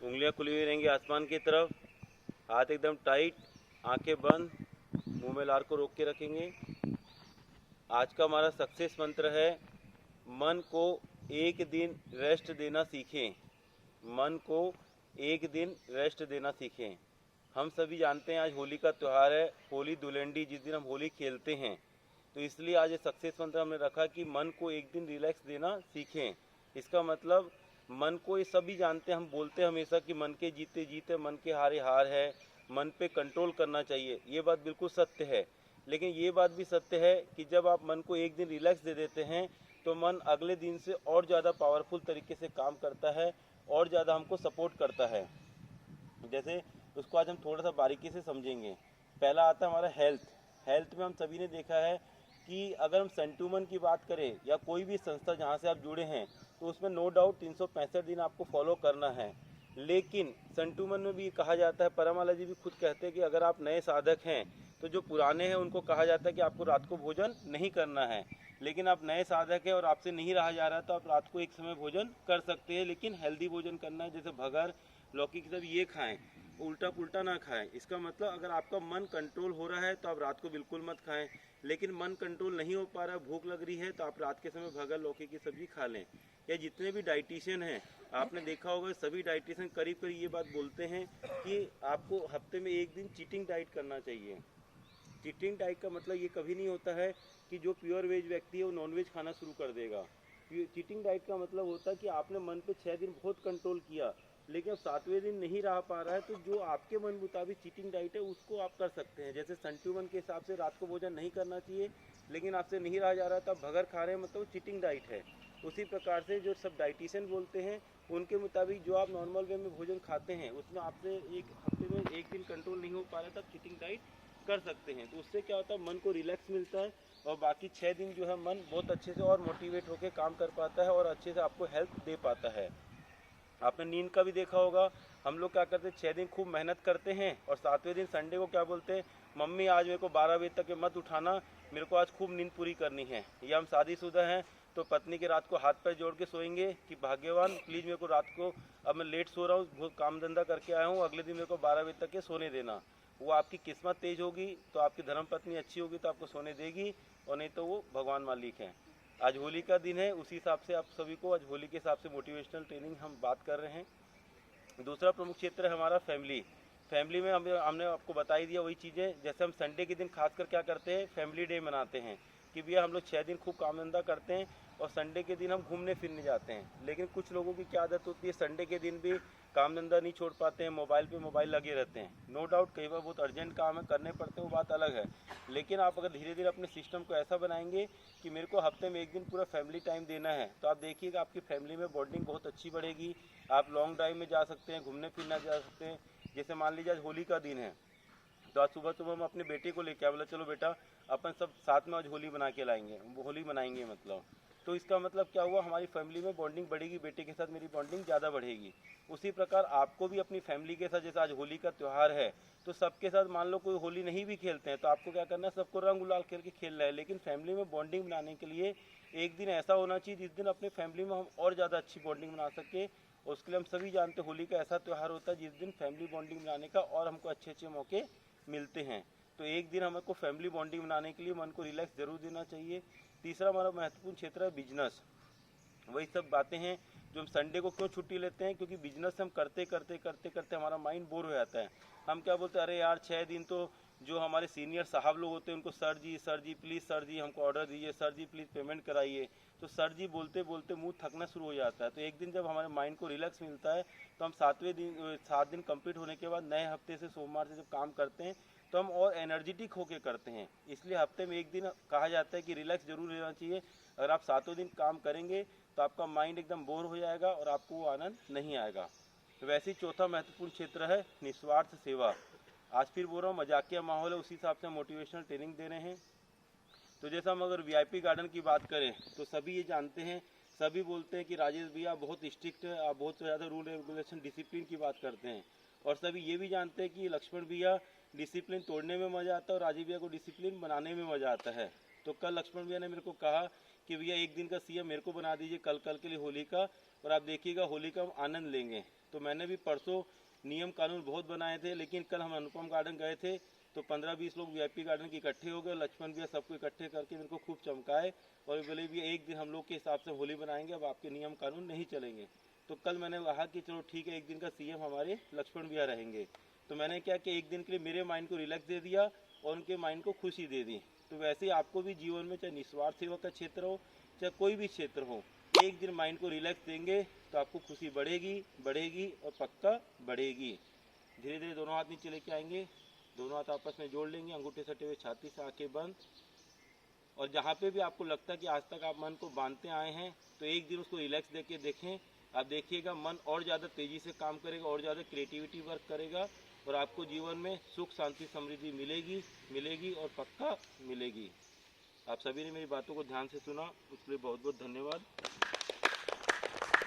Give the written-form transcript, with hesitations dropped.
उंगलियां खुली हुई रहेंगी आसमान की तरफ, हाथ एकदम टाइट, आंखें बंद, मुंह में लार को रोक के रखेंगे। आज का हमारा सक्सेस मंत्र है, मन को एक दिन रेस्ट देना सीखें। मन को एक दिन रेस्ट देना सीखें। हम सभी जानते हैं आज होली का त्यौहार है, होली धुलंडी, जिस दिन हम होली खेलते हैं। तो इसलिए आज ये सक्सेस मंत्र हमने रखा कि मन को एक दिन रिलैक्स देना सीखें। इसका मतलब मन को, ये सभी जानते हैं, हम बोलते हैं हमेशा कि मन के जीते जीते मन के हारे हार है, मन पे कंट्रोल करना चाहिए। ये बात बिल्कुल सत्य है, लेकिन ये बात भी सत्य है कि जब आप मन को एक दिन रिलैक्स दे देते हैं तो मन अगले दिन से और ज़्यादा पावरफुल तरीके से काम करता है और ज़्यादा हमको सपोर्ट करता है। जैसे उसको आज हम थोड़ा सा बारीकी से समझेंगे। पहला आता है हमारा हेल्थ। हेल्थ में हम सभी ने देखा है कि अगर हम सेंटूमन की बात करें या कोई भी संस्था जहाँ से आप जुड़े हैं, तो उसमें नो डाउट 365 दिन आपको फॉलो करना है। लेकिन सेंटूमन में भी कहा जाता है, परमाला जी भी खुद कहते हैं कि अगर आप नए साधक हैं तो जो पुराने हैं उनको कहा जाता है कि आपको रात को भोजन नहीं करना है। लेकिन आप नए साधक हैं और आपसे नहीं रहा जा रहा, तो आप रात को एक समय भोजन कर सकते हैं, लेकिन हेल्दी भोजन करना है। जैसे भगर, लौकी की सब ये खाएं, उल्टा पुल्टा ना खाएं। इसका मतलब अगर आपका मन कंट्रोल हो रहा है तो आप रात को बिल्कुल मत खाएं, लेकिन मन कंट्रोल नहीं हो पा रहा, भूख लग रही है, तो आप रात के समय भगर, लौकी की सब्जी खा लें। या जितने भी डाइटिशियन हैं, आपने देखा होगा सभी डाइटिशियन करीब करीब ये बात बोलते हैं कि आपको हफ्ते में एक दिन चीटिंग डाइट करना चाहिए। चीटिंग डाइट का मतलब ये कभी नहीं होता है कि जो प्योर वेज व्यक्ति है वो नॉनवेज खाना शुरू कर देगा। चीटिंग डाइट का मतलब होता है कि आपने मन पे 6 दिन बहुत कंट्रोल किया, लेकिन अब 7वें दिन नहीं रह पा रहा है, तो जो आपके मन मुताबिक चीटिंग डाइट है उसको आप कर सकते हैं। जैसे संतुलन के हिसाब से रात को भोजन नहीं करना चाहिए, लेकिन आपसे नहीं रहा जा रहा तो आप भगर खा रहे हैं, मतलब चीटिंग डाइट है। उसी प्रकार से जो सब डाइटिशियन बोलते हैं उनके मुताबिक जो आप नॉर्मल वे में भोजन खाते हैं उसमें आपसे एक हफ्ते में एक दिन कंट्रोल नहीं हो पा रहा, तब चीटिंग डाइट कर सकते हैं। तो उससे क्या होता है, मन को रिलैक्स मिलता है और बाकी 6 दिन जो है मन बहुत अच्छे से और मोटिवेट होकर काम कर पाता है और अच्छे से आपको हेल्प दे पाता है। आपने नींद का भी देखा होगा, हम लोग क्या करते हैं, 6 दिन खूब मेहनत करते हैं और 7वें दिन संडे को क्या बोलते हैं, मम्मी आज मेरे को 12 बजे तक मत उठाना, मेरे को आज खूब नींद पूरी करनी है। या हम शादीशुदा हैं तो पत्नी के रात को हाथ पैर जोड़ के सोएंगे कि भाग्यवान प्लीज़ मेरे को रात को, अब मैं लेट सो रहा हूँ, बहुत काम धंधा करके आया हूँ, अगले दिन मेरे को 12 बजे तक के सोने देना। वो आपकी किस्मत तेज होगी तो आपकी धर्मपत्नी अच्छी होगी तो आपको सोने देगी, और नहीं तो वो भगवान मालिक है। आज होली का दिन है, उसी हिसाब से आप सभी को आज होली के हिसाब से मोटिवेशनल ट्रेनिंग हम बात कर रहे हैं। दूसरा प्रमुख क्षेत्र है हमारा फैमिली। फैमिली में हमने आपको बता ही दिया वही चीज़ें। जैसे हम संडे के दिन खासकर क्या करते हैं, फैमिली डे मनाते हैं कि भैया हम लोग 6 दिन खूब काम धंधा करते हैं और संडे के दिन हम घूमने फिरने जाते हैं। लेकिन कुछ लोगों की क्या आदत होती है, संडे के दिन भी काम धंधा नहीं छोड़ पाते हैं, मोबाइल पे मोबाइल लगे रहते हैं। नो डाउट कई बार बहुत अर्जेंट काम है, करने पड़ते हैं, वो बात अलग है। लेकिन आप अगर धीरे धीरे अपने सिस्टम को ऐसा बनाएंगे कि मेरे को हफ्ते में एक दिन पूरा फैमिली टाइम देना है, तो आप देखिएगा आपकी फैमिली में बॉन्डिंग बहुत अच्छी बढ़ेगी। आप लॉन्ग ड्राइव में जा सकते हैं, घूमने फिरना जा सकते हैं। जैसे मान लीजिए आज होली का दिन है, तो आज सुबह सुबह हम अपने बेटे को लेके आए, बोला चलो बेटा अपन सब साथ में आज होली बना के लाएंगे, होली मनाएंगे मतलब। तो इसका मतलब क्या हुआ, हमारी फैमिली में बॉन्डिंग बढ़ेगी, बेटे के साथ मेरी बॉन्डिंग ज़्यादा बढ़ेगी। उसी प्रकार आपको भी अपनी फैमिली के साथ, जैसे आज होली का त्यौहार है तो सबके साथ, मान लो कोई होली नहीं भी खेलते हैं तो आपको क्या करना है, सबको रंग गुलाल खेल के खेल रहे हैं, लेकिन फैमिली में बॉन्डिंग बनाने के लिए एक दिन ऐसा होना चाहिए जिस दिन अपने फैमिली में हम और ज़्यादा अच्छी बॉन्डिंग बना सके। उसके लिए हम सभी जानते हैं होली का ऐसा त्यौहार होता है जिस दिन फैमिली बॉन्डिंग बनाने का और हमको अच्छे अच्छे मौके मिलते हैं। तो एक दिन हमको फैमिली बॉन्डिंग बनाने के लिए मन को रिलैक्स जरूर देना चाहिए। तीसरा हमारा महत्वपूर्ण क्षेत्र है बिजनेस। वही सब बातें हैं जो हम संडे को क्यों छुट्टी लेते हैं, क्योंकि बिजनेस हम करते करते करते करते हमारा माइंड बोर हो जाता है। हम क्या बोलते हैं, अरे यार 6 दिन तो जो हमारे सीनियर साहब लोग होते हैं उनको सर जी प्लीज़, सर जी हमको ऑर्डर दीजिए, सर जी प्लीज़ पेमेंट कराइए, तो सर जी बोलते बोलते मुंह थकना शुरू हो जाता है। तो एक दिन जब हमारे माइंड को रिलैक्स मिलता है तो हम 7 दिन कंप्लीट होने के बाद नए हफ्ते से सोमवार से जब काम करते हैं तो हम और एनर्जेटिक होके करते हैं। इसलिए हफ्ते में एक दिन कहा जाता है कि रिलैक्स जरूर लेना चाहिए। अगर आप 7 दिन काम करेंगे तो आपका माइंड एकदम बोर हो जाएगा और आपको वो आनंद नहीं आएगा। तो वैसे ही चौथा महत्वपूर्ण क्षेत्र है निस्वार्थ सेवा। आज फिर बोल रहा हूँ, मजाकिया माहौल है, उसी हिसाब से मोटिवेशनल ट्रेनिंग दे रहे हैं। तो जैसा हम अगर वीआईपी गार्डन की बात करें तो सभी ये जानते हैं, सभी बोलते हैं कि राजेश भैया बहुत स्ट्रिक्ट है, आप बहुत ज़्यादा रूल रेगुलेशन डिसिप्लिन की बात करते हैं। और सभी ये भी जानते हैं कि लक्ष्मण भैया डिसिप्लिन तोड़ने में मज़ा आता है और राजीव भैया को डिसिप्लिन बनाने में मज़ा आता है। तो कल लक्ष्मण भैया ने मेरे को कहा कि भैया एक दिन का सीएम मेरे को बना दीजिए कल के लिए होली का, और आप देखिएगा होली का हम आनंद लेंगे। तो मैंने भी परसों नियम कानून बहुत बनाए थे, लेकिन कल हम अनुपम गार्डन गए थे तो 15-20 लोग वीआईपी गार्डन के इकट्ठे हो गए। लक्ष्मण भैया सबको इकट्ठे करके मेरे को खूब चमकाए और बोले भी एक दिन हम लोग के हिसाब से होली बनाएंगे, अब आपके नियम कानून नहीं चलेंगे। तो कल मैंने कहा कि चलो ठीक है, एक दिन का सीएम हमारे लक्ष्मण भैया रहेंगे। तो मैंने क्या कि एक दिन के लिए मेरे माइंड को रिलैक्स दे दिया और उनके माइंड को खुशी दे दी। तो वैसे ही आपको भी जीवन में, चाहे निस्वार्थ सेवा का क्षेत्र हो चाहे कोई भी क्षेत्र हो, एक दिन माइंड को रिलैक्स देंगे तो आपको खुशी बढ़ेगी और पक्का बढ़ेगी। धीरे धीरे दोनों हाथ नीचे लेके आएंगे, दोनों हाथ आपस में जोड़ लेंगे, अंगूठे सटे हुए छाती से, आंखें बंद। और जहाँ पे भी आपको लगता है कि आज तक आप मन को बांधते आए हैं तो एक दिन उसको रिलैक्स देके देखें। आप देखिएगा मन और ज़्यादा तेज़ी से काम करेगा, और ज़्यादा क्रिएटिविटी वर्क करेगा और आपको जीवन में सुख शांति समृद्धि मिलेगी और पक्का मिलेगी। आप सभी ने मेरी बातों को ध्यान से सुना, उसके लिए बहुत बहुत धन्यवाद।